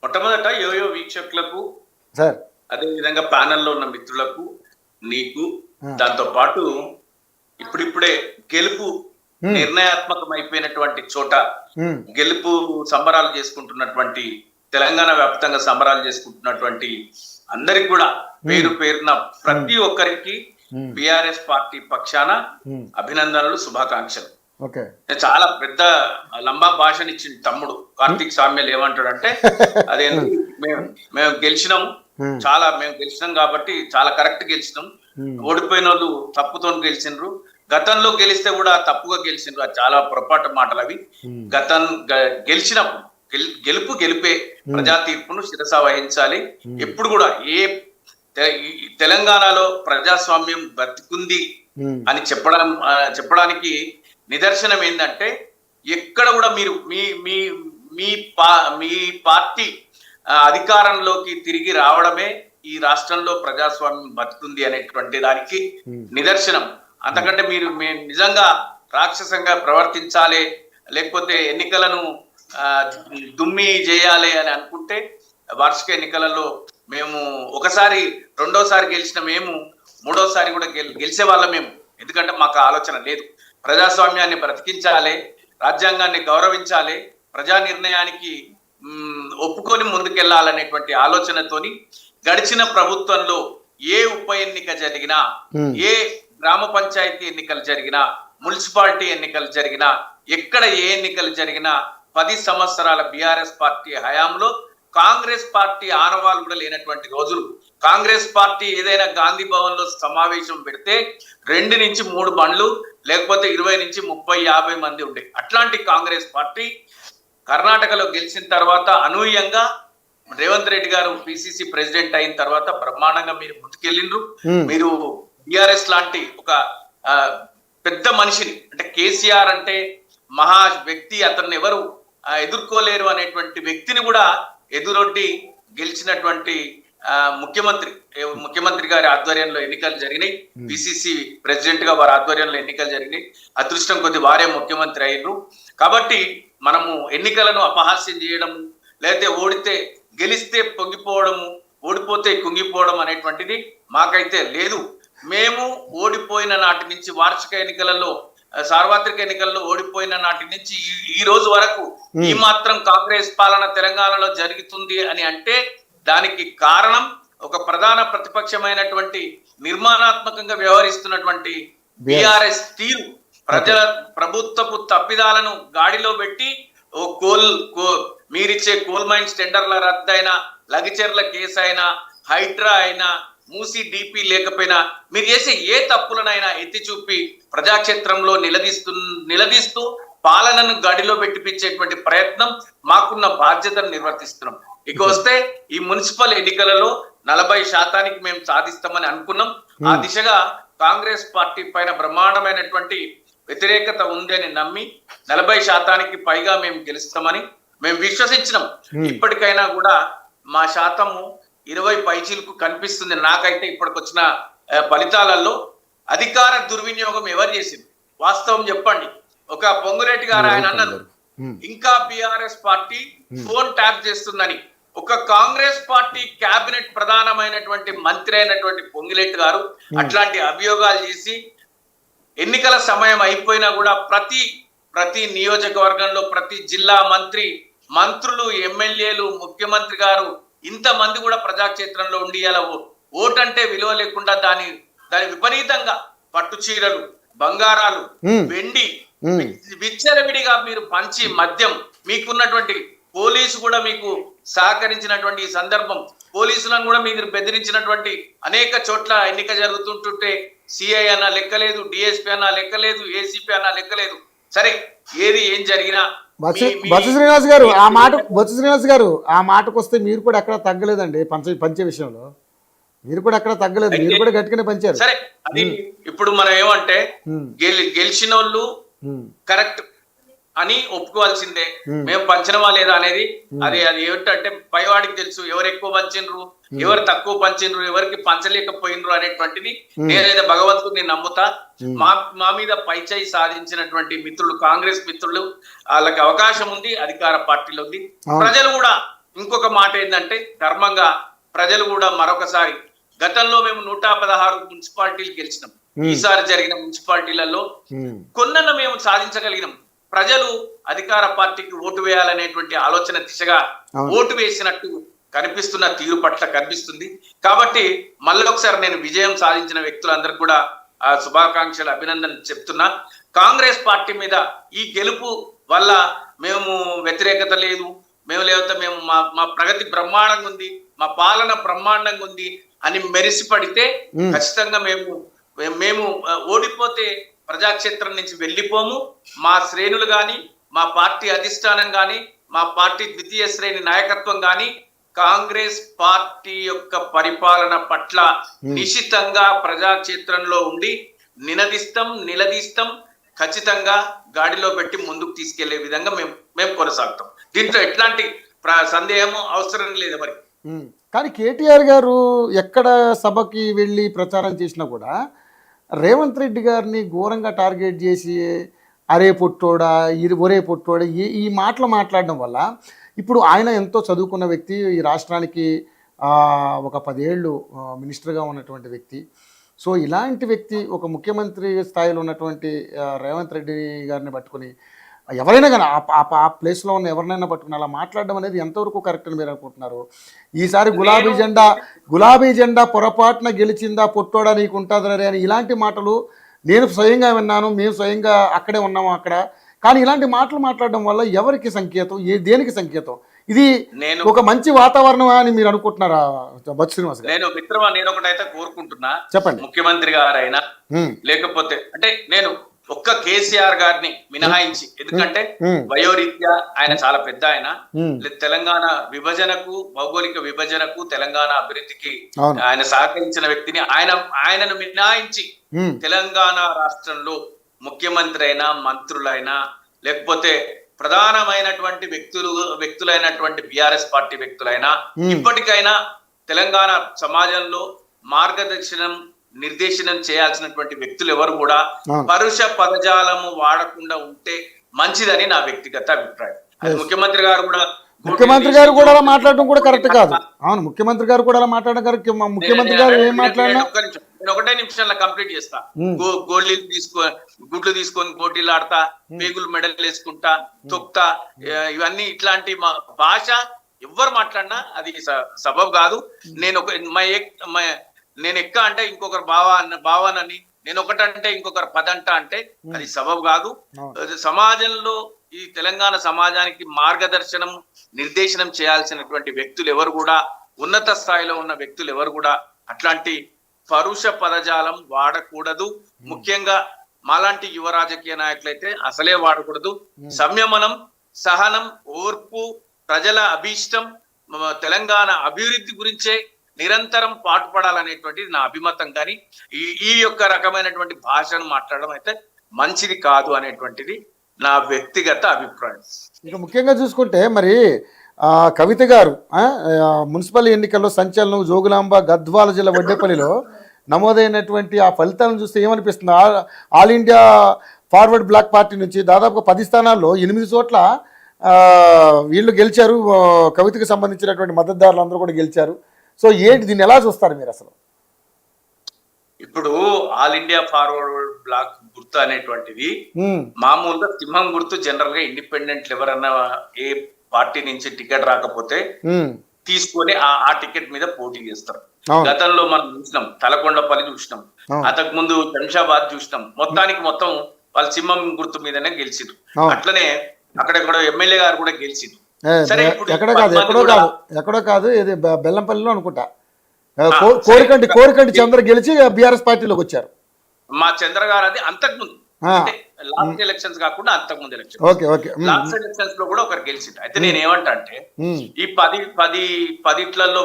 మొట్టమొదట యోయో వీక్షకులకు సార్ అదే విధంగా ప్యానెల్లో ఉన్న మిత్రులకు నీకు దాంతో పాటు ఇప్పుడిప్పుడే గెలుపు నిర్ణయాత్మకమైపోయినటువంటి చోట గెలుపు సంబరాలు చేసుకుంటున్నటువంటి తెలంగాణ వ్యాప్తంగా సంబరాలు చేసుకుంటున్నటువంటి అందరికి కూడా పేరు పేరున ప్రతి ఒక్కరికి బిఆర్ఎస్ పార్టీ పక్షాన అభినందనలు, శుభాకాంక్షలు. చాలా పెద్ద లంబా భాషనిచ్చింది తమ్ముడు కార్తీక్ సామ్యలు. ఏమంటాడంటే అదే మేము గెలిచినాము, మేము గెలిచినాం కాబట్టి చాలా కరెక్ట్ గెలిచినాం, ఓడిపోయిన వాళ్ళు తప్పుతో గెలిచినారు, గతంలో గెలిస్తే కూడా తప్పుగా గెలిచినారు. అది చాలా పొరపాటు మాటలు అవి. గెలిచినప్పుడు గెలుపు గెలిపే, ప్రజా తీర్పును శిరస వహించాలి. ఎప్పుడు కూడా తెలంగాణలో ప్రజాస్వామ్యం బతికుంది అని చెప్పడానికి నిదర్శనం ఏంటంటే ఎక్కడ కూడా మీరు మీ పార్టీ అధికారంలోకి తిరిగి రావడమే ఈ రాష్ట్రంలో ప్రజాస్వామ్యం బతుకుంది అనేటువంటి దానికి నిదర్శనం. అంతకంటే మీరు నిజంగా రాక్షసంగా ప్రవర్తించాలి, లేకపోతే ఎన్నికలను దుమ్మి చేయాలి అని అనుకుంటే వార్షిక ఎన్నికలలో మేము ఒకసారి రెండోసారి గెలిచిన మేము మూడోసారి కూడా గెలిచే వాళ్ళం మేము. ఎందుకంటే మాకు ఆలోచన లేదు. ప్రజాస్వామ్యాన్ని బ్రతికించాలి, రాజ్యాంగాన్ని గౌరవించాలి, ప్రజా నిర్ణయానికి ఒప్పుకొని ముందుకెళ్లాలనేటువంటి ఆలోచనతోని గడిచిన ప్రభుత్వంలో ఏ ఉప ఎన్నిక జరిగినా, ఏ గ్రామ పంచాయతీ ఎన్నికలు జరిగినా, మున్సిపాలిటీ ఎన్నికలు జరిగినా, ఎక్కడ ఏ ఎన్నికలు జరిగినా 10 సంవత్సరాల బిఆర్ఎస్ పార్టీ హయాంలో కాంగ్రెస్ పార్టీ ఆనవాళ్ళు కూడా లేనటువంటి రోజులు. కాంగ్రెస్ పార్టీ ఏదైనా గాంధీ భవన్ లో సమావేశం పెడితే 2 నుంచి 3 బండ్లు, లేకపోతే 20 నుంచి 30, 50 మంది ఉండే అట్లాంటి కాంగ్రెస్ పార్టీ కర్ణాటకలో గెలిచిన తర్వాత అనూహ్యంగా రేవంత్ రెడ్డి గారు పిసిసి ప్రెసిడెంట్ అయిన తర్వాత బ్రహ్మాండంగా మీరు ముందుకెళ్ళిండ్రు. మీరు బిఆర్ఎస్ లాంటి ఒక పెద్ద మనిషిని, అంటే కేసీఆర్ అంటే మహా వ్యక్తి, అతన్ని ఎవరు ఎదుర్కోలేరు అనేటువంటి వ్యక్తిని కూడా ఎదురొడ్డి గెలిచినటువంటి ముఖ్యమంత్రి గారి ఆధ్వర్యంలో ఎన్నికలు జరిగినాయి. పిసిసి ప్రెసిడెంట్ గా వారి ఆధ్వర్యంలో ఎన్నికలు జరిగినాయి. అదృష్టం కొద్ది వారే ముఖ్యమంత్రి అయ్యారు. కాబట్టి మనము ఎన్నికలను అపహాస్యం చేయడము, లేకపోతే గెలిస్తే పొంగిపోవడము, ఓడిపోతే కుంగిపోవడం అనేటువంటిది మాకైతే లేదు. మేము ఓడిపోయిన నాటి నుంచి వార్షిక ఎన్నికలలో, సార్వత్రిక ఎన్నికల్లో ఓడిపోయిన నాటి నుంచి ఈ రోజు వరకు ఈ మాత్రం కాంగ్రెస్ పాలన తెలంగాణలో జరుగుతుంది అని అంటే దానికి కారణం ఒక ప్రధాన ప్రతిపక్షమైనటువంటి నిర్మాణాత్మకంగా వ్యవహరిస్తున్నటువంటి బిఆర్ఎస్ తీరు. ప్రభుత్వపు తప్పిదాలను గాడిలో పెట్టి మీరిచ్చే కోల్ మైన్స్ టెండర్ల రద్దు అయినా, లగిచెర్ల కేసు అయినా, హైడ్రా అయినా, మూసి డిపి లేకపోయినా, మీరు చేసే ఏ తప్పులనైనా ఎత్తి చూపి ప్రజాక్షేత్రంలో నిలదీస్తూ పాలనను గడిలో పెట్టిపించేటువంటి ప్రయత్నం, మాకున్న బాధ్యతను నిర్వర్తిస్తున్నాం. ఇక వస్తే ఈ మున్సిపల్ ఎన్నికలలో 40% మేము సాధిస్తామని అనుకున్నాం. ఆ దిశగా కాంగ్రెస్ పార్టీ పైన బ్రహ్మాండమైనటువంటి వ్యతిరేకత ఉంది అని నమ్మి 40% పైగా మేము గెలుస్తామని మేము విశ్వసించినాం. ఇప్పటికైనా కూడా మా శాతము 20 పైచీలకు కనిపిస్తుంది. నాకైతే ఇప్పటికొచ్చిన ఫలితాలలో అధికార దుర్వినియోగం ఎవరు చేసింది వాస్తవం చెప్పండి. ఒక పొంగులేటి గారు ఆయన అన్నారు ఇంకా బిఆర్ఎస్ పార్టీ ఫోన్ ట్యాప్ చేస్తుందని. ఒక కాంగ్రెస్ పార్టీ కేబినెట్ ప్రధానమైనటువంటి మంత్రి అయినటువంటి పొంగులేటి గారు అట్లాంటి అభియోగాలు చేసి ఎన్నికల సమయం అయిపోయినా కూడా ప్రతి నియోజకవర్గంలో ప్రతి జిల్లా మంత్రులు, ఎమ్మెల్యేలు, ముఖ్యమంత్రి గారు ఇంతమంది కూడా ప్రజాక్షేత్రంలో ఉండి ఇలా ఓటంటే విలువ లేకుండా దాని విపరీతంగా పట్టు చీరలు, బంగారాలు, వెండి విచ్చలవిడిగా మీరు పంచి మద్యం, మీకున్నటువంటి పోలీసు కూడా మీకు సహకరించినటువంటి ఈ సందర్భం, పోలీసులను కూడా మీరు బెదిరించినటువంటి అనేక చోట్ల ఎన్నిక జరుగుతుంటుంటే సిఐ అన్నా లెక్కలేదు, డిఎస్పీ అన్నా లెక్కలేదు, ఏసీపీ అన్నా లెక్కలేదు. సరే, ఏం జరిగినా బొత్స శ్రీనివాస్ గారు ఆ మాటకు వస్తే మీరు కూడా ఎక్కడ తగ్గలేదండి. పంచే విషయంలో మీరు కూడా ఎక్కడ తగ్గలేదు, మీరు కూడా గట్టిగానే పంచారు. సరే, అది ఇప్పుడు మనం ఏమంటే గెలిచిన వాళ్ళు కరెక్ట్ అని ఒప్పుకోవాల్సిందే. మేము పంచనమా లేదా అనేది అది ఏమిటంటే పైవాడికి తెలుసు ఎవరు ఎక్కువ పంచిండ్రు, ఎవరు తక్కువ పంచిండ్రు, ఎవరికి పంచలేకపోయినరు అనేటువంటిది. నేనైతే భగవంతుడిని నమ్ముతా. మా మీద పైచేయి సాధించినటువంటి మిత్రులు, కాంగ్రెస్ మిత్రులు, వాళ్ళకి అవకాశం ఉంది, అధికార పార్టీలో ఉంది. ప్రజలు కూడా ఇంకొక మాట ఏంటంటే ధర్మంగా ప్రజలు కూడా మరొకసారి, గతంలో మేము 116 మున్సిపాలిటీలు గెలిచినాం. ఈసారి జరిగిన మున్సిపాలిటీలలో కొన్న మేము సాధించగలిగినాం. ప్రజలు అధికార పార్టీకి ఓటు వేయాలనేటువంటి ఆలోచన దిశగా ఓటు వేసినట్టు కనిపిస్తున్న తీరు పట్ల కనిపిస్తుంది. కాబట్టి మళ్ళీ ఒకసారి నేను విజయం సాధించిన వ్యక్తులందరికీ కూడా శుభాకాంక్షలు, అభినందనలు చెప్తున్నా. కాంగ్రెస్ పార్టీ మీద ఈ గెలుపు వల్ల మేము వ్యతిరేకత లేదు, లేకపోతే మేము మా ప్రగతి బ్రహ్మాండంగా ఉంది, మా పాలన బ్రహ్మాండంగా ఉంది అని మెరిసిపడితే ఖచ్చితంగా మేము ఓడిపోతే ప్రజాక్షేత్రం నుంచి వెళ్ళిపోము. మా శ్రేణులు గాని, మా పార్టీ అధిష్టానం గాని, మా పార్టీ ద్వితీయ శ్రేణి నాయకత్వం గాని కాంగ్రెస్ పార్టీ యొక్క పరిపాలన పట్ల నిశితంగా ప్రజాక్షేత్రంలో ఉండి నిలదీస్తాం, ఖచ్చితంగా గాడిలో పెట్టి ముందుకు తీసుకెళ్లే విధంగా మేము కొనసాగుతాం. దీంట్లో ఎట్లాంటి సందేహము అవసరం లేదు. మరి కానీ కేటీఆర్ గారు ఎక్కడ సభకి వెళ్ళి ప్రచారం చేసినా కూడా రేవంత్ రెడ్డి గారిని ఘోరంగా టార్గెట్ చేసి అరే పొట్టోడా, ఒరే పొట్టోడా ఈ మాటలు మాట్లాడడం వల్ల ఇప్పుడు ఆయన ఎంతో చదువుకున్న వ్యక్తి, ఈ రాష్ట్రానికి ఒక 10 ఏళ్ళు మినిస్టర్గా ఉన్నటువంటి వ్యక్తి. సో ఇలాంటి వ్యక్తి ఒక ముఖ్యమంత్రి స్థాయిలో ఉన్నటువంటి రేవంత్ రెడ్డి గారిని పట్టుకుని ఎవరైనా కానీ ఆ ప్లేస్లో ఉన్న ఎవరినైనా పట్టుకుని అలా మాట్లాడడం అనేది ఎంతవరకు కరెక్ట్ అని మీరు అనుకుంటున్నారు? ఈసారి గులాబీ జెండా పొరపాటున గెలిచిందా పొట్టోడా నీకు ఉంటుందని అని ఇలాంటి మాటలు నేను స్వయంగా విన్నాను. మేము స్వయంగా అక్కడే ఉన్నాము అక్కడ. కానీ ఇలాంటి మాటలు మాట్లాడడం వల్ల ఎవరికి సంకేతం, దేనికి సంకేతం? ఇది ఒక మంచి వాతావరణం అని మీరు అనుకుంటున్నారా బొత్స శ్రీనివాస్ గారు? నేను ఒకటైతే కోరుకుంటున్నా, చెప్పండి. ముఖ్యమంత్రి గారైనా లేకపోతే అంటే నేను ఒక్క కేసీఆర్ గారిని మినహాయించి, ఎందుకంటే వయోరీత్యా ఆయన చాలా పెద్ద ఆయన, తెలంగాణ విభజనకు, భౌగోళిక విభజనకు, తెలంగాణ అభివృద్ధికి ఆయన సహకరించిన వ్యక్తిని ఆయనను మినహాయించి తెలంగాణ రాష్ట్రంలో ముఖ్యమంత్రి అయినా, మంత్రులైనా, లేకపోతే ప్రధానమైనటువంటి వ్యక్తులైనటువంటి బీఆర్ఎస్ పార్టీ వ్యక్తులైనా ఇప్పటికైనా తెలంగాణ సమాజంలో నిర్దేశనం చేయాల్సినటువంటి వ్యక్తులు ఎవరు కూడా పరుష పదజాలము వాడకుండా ఉంటే మంచిదని నా వ్యక్తిగత అభిప్రాయం. అది ముఖ్యమంత్రి గారు కూడా అలా మాట్లాడడం కూడా కరెక్ట్ కాదు. అవును, ముఖ్యమంత్రి గారు కూడా అలా మాట్లాడడం కరెక్ట్. ముఖ్యమంత్రి గారు ఏం మాట్లాడినా నేను ఒకటే నిమిషంలో కంప్లీట్ చేస్తా. గుడ్లు తీసుకొని పోటీలు ఆడతా, పేగులు మెడల్ వేసుకుంటా, తొక్తా, ఇవన్నీ ఇట్లాంటి మా భాష ఎవ్వరు మాట్లాడినా అది సబబు కాదు. నేను ఎక్క అంటే ఇంకొకరు బావానని, నేను ఒకటంటే ఇంకొకరు పదంట అంటే అది సబబు కాదు. సమాజంలో ఈ తెలంగాణ సమాజానికి నిర్దేశనం చేయాల్సినటువంటి వ్యక్తులు ఎవరు కూడా, ఉన్నత స్థాయిలో ఉన్న వ్యక్తులు ఎవరు కూడా అట్లాంటి పరుష పదజాలం వాడకూడదు. ముఖ్యంగా మాలాంటి యువ రాజకీయ నాయకులైతే అసలే వాడకూడదు. సంయమనం, సహనం, ఓర్పు, ప్రజల అభీష్టం, తెలంగాణ అభివృద్ధి గురించే నిరంతరం పాటుపడాలనేటువంటిది నా అభిమతం. కానీ ఈ యొక్క రకమైనటువంటి భాషను మాట్లాడడం అయితే మంచిది కాదు అనేటువంటిది నా వ్యక్తిగత అభిప్రాయం. ఇంకా ముఖ్యంగా చూసుకుంటే మరి కవిత గారు మున్సిపల్ ఎన్నికల్లో సంచలనం, జోగులాంబ గద్వాల జిల్లా వడ్డేపల్లిలో నమోదైనటువంటి ఆ ఫలితాలను చూస్తే ఏమనిపిస్తుంది? All India Forward Bloc party నుంచి దాదాపుగా 10 స్థానాల్లో 8 చోట్ల వీళ్ళు గెలిచారు. కవితకు సంబంధించినటువంటి మద్దతుదారులు అందరూ కూడా గెలిచారు. సో దీన్ని ఎలా చూస్తారు మీరు అసలు? ఇప్పుడు ఆల్ ఇండియా ఫార్వర్డ్ బ్లాక్ గుర్తు అనేటువంటిది మామూలుగా సింహం గుర్తు. జనరల్ గా ఇండిపెండెంట్లు ఎవరన్నా ఏ పార్టీ నుంచి టికెట్ రాకపోతే తీసుకొని ఆ టికెట్ మీద పోటీ చేస్తారు. గతంలో మనం చూసినాం, తలకొండపల్లి చూసినాం, అంతకు ముందు శంషాబాద్ చూసినాం. మొత్తం వాళ్ళు సింహం గుర్తు మీదనే గెలిచిరు. అట్లనే అక్కడెక్కడో ఎమ్మెల్యే గారు కూడా గెలిచిరు. సరే, ఎక్కడో కాదు, ఇది బెల్లంపల్లిలో అనుకుంటా. కోరికంటి చంద్ర గెలిచి బీఆర్ఎస్ పార్టీలోకి వచ్చారు. మా చంద్ర గారు అది అంతకుముందు లాస్ట్ ఎలక్షన్స్ కాకుండా అంతకుముందు ఎలక్షన్, లాస్ట్ ఎలక్షన్స్ లో కూడా ఒకరు గెలిచింది. అయితే నేను ఏమంటా అంటే ఈ 10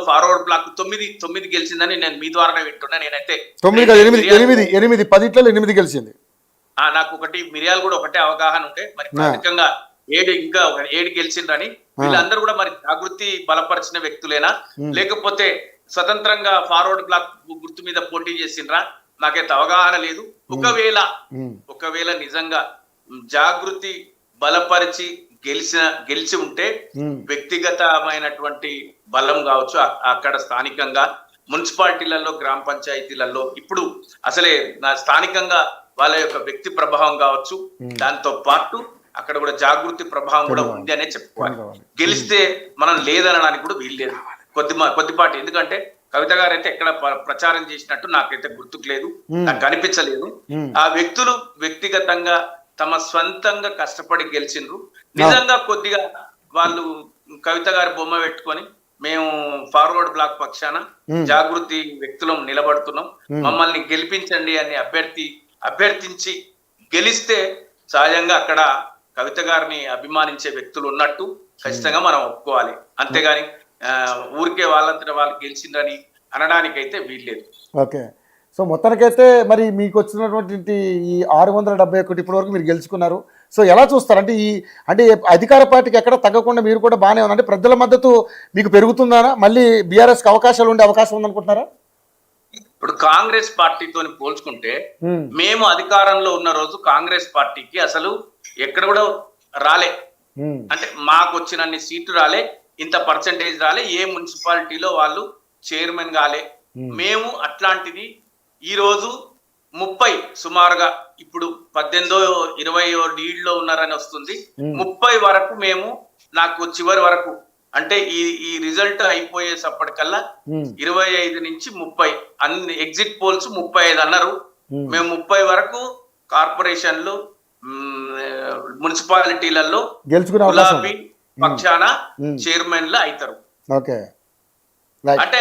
ఫార్వర్డ్ బ్లాక్ 9 గెలిచిందని నేను మీ ద్వారానే వింటున్నా. నేనైతే 8 గెలిచింది. నాకు ఒకటి మిరియాలు కూడా ఒకటే అవగాహన ఉంటే మరి ప్రాథమికంగా 7 గెలిచిండ్రని వీళ్ళందరూ కూడా మరి జాగృతి బలపరిచిన వ్యక్తులేనా, లేకపోతే స్వతంత్రంగా ఫార్వర్డ్ బ్లాక్ గుర్తు మీద పోటీ చేసిండ్రా? నాకైతే అవగాహన లేదు. ఒకవేళ నిజంగా జాగృతి బలపరిచి గెలిచి ఉంటే ఉమ్, వ్యక్తిగతమైనటువంటి బలం కావచ్చు, అక్కడ స్థానికంగా మున్సిపాలిటీలలో, గ్రామ పంచాయతీలలో ఇప్పుడు అసలే స్థానికంగా వాళ్ళ యొక్క వ్యక్తి ప్రభావం కావచ్చు, దాంతో పాటు అక్కడ కూడా జాగృతి ప్రభావం కూడా ఉంది అనే చెప్పుకోవాలి. గెలిస్తే మనం లేదనడానికి కూడా వీల్లేదు కొద్దిపాటి. ఎందుకంటే కవిత గారు అయితే ఎక్కడ ప్రచారం చేసినట్టు నాకైతే గుర్తుకు లేదు, నాకు కనిపించలేదు. ఆ వ్యక్తులు వ్యక్తిగతంగా తమ స్వంతంగా కష్టపడి గెలిచిండ్రు. నిజంగా కొద్దిగా వాళ్ళు కవిత గారి బొమ్మ పెట్టుకొని మేము ఫార్వర్డ్ బ్లాక్ పక్షాన జాగృతి వ్యక్తులం నిలబడుతున్నాం, మమ్మల్ని గెలిపించండి అని అభ్యర్థించి గెలిస్తే సహజంగా అక్కడ కవిత గారిని అభిమానించే వ్యక్తులు ఉన్నట్టు ఖచ్చితంగా మనం ఒప్పుకోవాలి. అంతేగాని ఊరికే వాళ్ళంతటా వాళ్ళు గెలిచిందని అనడానికైతే వీల్లేదు. ఓకే. సో మొత్తానికైతే మరి మీకు వచ్చినటువంటి ఈ 671 ఇప్పటి వరకు మీరు గెలుచుకున్నారు. సో ఎలా చూస్తారు అంటే అంటే అధికార పార్టీకి ఎక్కడ తగ్గకుండా మీరు కూడా బాగానే ఉన్నారు అంటే ప్రజల మద్దతు మీకు పెరుగుతుందా? మళ్ళీ బీఆర్ఎస్కి అవకాశాలు ఉండే అవకాశం ఉందనుకుంటున్నారా? ఇప్పుడు కాంగ్రెస్ పార్టీతో పోల్చుకుంటే మేము అధికారంలో ఉన్న రోజు కాంగ్రెస్ పార్టీకి అసలు ఎక్కడ కూడా రాలే, అంటే మాకు వచ్చినన్ని సీట్లు రాలే, ఇంత పర్సెంటేజ్ రాలే, ఏ మున్సిపాలిటీలో వాళ్ళు చైర్మన్ కాలే. మేము అట్లాంటిది ఈ రోజు 30 సుమారుగా ఇప్పుడు 18-20 లీడ్లో ఉన్నారని వస్తుంది. 30 వరకు మేము నాకు చివరి వరకు అంటే ఈ రిజల్ట్ అయిపోయేసప్పటికల్లా 25 నుంచి 30 అన్ని ఎగ్జిట్ పోల్స్ 35 అన్నారు. మేము 30 వరకు కార్పొరేషన్లు మున్సిపాలిటీలలో గులాబీ పక్షాన చైర్మన్లు అవుతారు. అంటే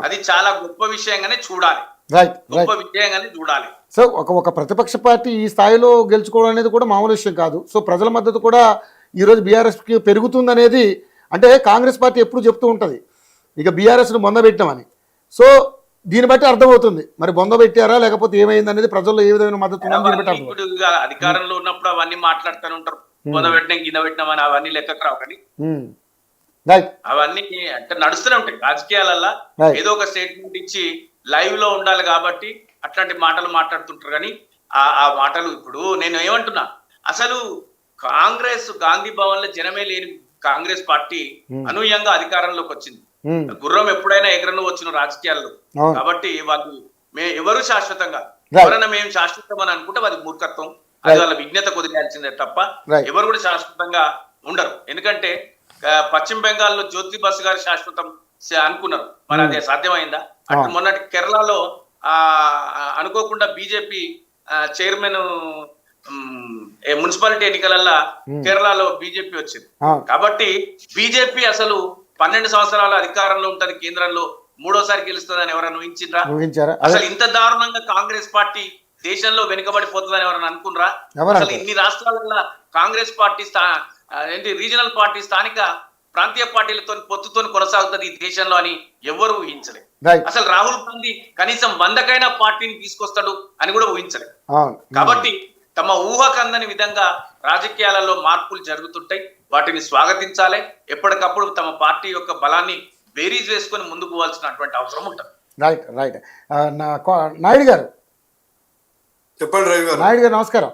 అది చాలా గొప్ప విషయంగానే చూడాలి, గొప్ప విషయంగానే చూడాలి. సో ఒక ప్రతిపక్ష పార్టీ ఈ స్థాయిలో గెలుచుకోవడం అనేది కూడా మామూలు విషయం కాదు. సో ప్రజల మద్దతు కూడా ఈరోజు బీఆర్ఎస్కి పెరుగుతుంది అనేది, అంటే కాంగ్రెస్ పార్టీ ఎప్పుడు చెప్తూ ఉంటుంది ఇక బీఆర్ఎస్ను బొందబెట్టామని. సో దీన్ని బట్టి అర్థమవుతుంది మరి బొందబెట్టారా లేకపోతే ఏమైంది అనేది ప్రజల్లో ఏ విధమైన మద్దతు ఇప్పుడు అధికారంలో ఉన్నప్పుడు అవన్నీ మాట్లాడుతూనే ఉంటారు, బొందబెట్టినాం గిన్నె పెట్టినామని, అవన్నీ లెక్కకు రావు. కానీ అవన్నీ అంటే నడుస్తూనే ఉంటాయి రాజకీయాలల్లో. ఏదో ఒక స్టేట్మెంట్ ఇచ్చి లైవ్ లో ఉండాలి కాబట్టి అట్లాంటి మాటలు మాట్లాడుతుంటారు. కానీ ఆ మాటలు ఇప్పుడు నేను ఏమంటున్నా, అసలు కాంగ్రెస్ గాంధీ భవన్ లో జనమే లేని కాంగ్రెస్ పార్టీ అనూహ్యంగా అధికారంలోకి వచ్చింది. గుర్రం ఎప్పుడైనా ఎగరను వచ్చిన రాజకీయాల్లో. కాబట్టి వాళ్ళు ఎవరు శాశ్వతంగా, ఎవరైనా మేము శాశ్వతం అని అనుకుంటే అది మూర్ఖత్వం, అది వాళ్ళ విజ్ఞత కుదిరాల్సిందే తప్ప ఎవరు కూడా శాశ్వతంగా ఉండరు. ఎందుకంటే పశ్చిమ బెంగాల్లో జ్యోతి బసు గారు శాశ్వతం అనుకున్నారు, మరి అదే సాధ్యమైందా? అటు మొన్నటి కేరళలో అనుకోకుండా బీజేపీ చైర్మన్ మున్సిపాలిటీ ఎన్నికలల్లో కేరళలో బీజేపీ వచ్చింది. కాబట్టి బీజేపీ అసలు 12 సంవత్సరాల అధికారంలో ఉంటది, కేంద్రంలో 3వ సారి గెలుస్తుందని ఎవరైనా ఊహించారా? అసలు ఇంత దారుణంగా కాంగ్రెస్ పార్టీ దేశంలో వెనుకబడిపోతుందని ఎవరైనా అనుకున్నారా? అసలు ఇన్ని రాష్ట్రాలలో కాంగ్రెస్ పార్టీ రీజనల్ పార్టీ స్థానిక ప్రాంతీయ పార్టీలతో పొత్తుతో కొనసాగుతుంది ఈ దేశంలో అని ఎవరు ఊహించలేదు. అసలు రాహుల్ గాంధీ కనీసం 100కైనా పార్టీని తీసుకొస్తాడు అని కూడా ఊహించలేదు. కాబట్టి తమ ఊహకందని విధంగా రాజకీయాలలో మార్పులు జరుగుతుంటాయి, వాటిని స్వాగతించాలి. ఎప్పటికప్పుడు తమ పార్టీ యొక్క బలాన్ని బేరీజ్ వేసుకొని ముందుకు పోవాల్సినటువంటి అవసరం ఉంటుంది. రైట్. నాయుడు గారు చెప్పండి. నాయుడు గారు నమస్కారం.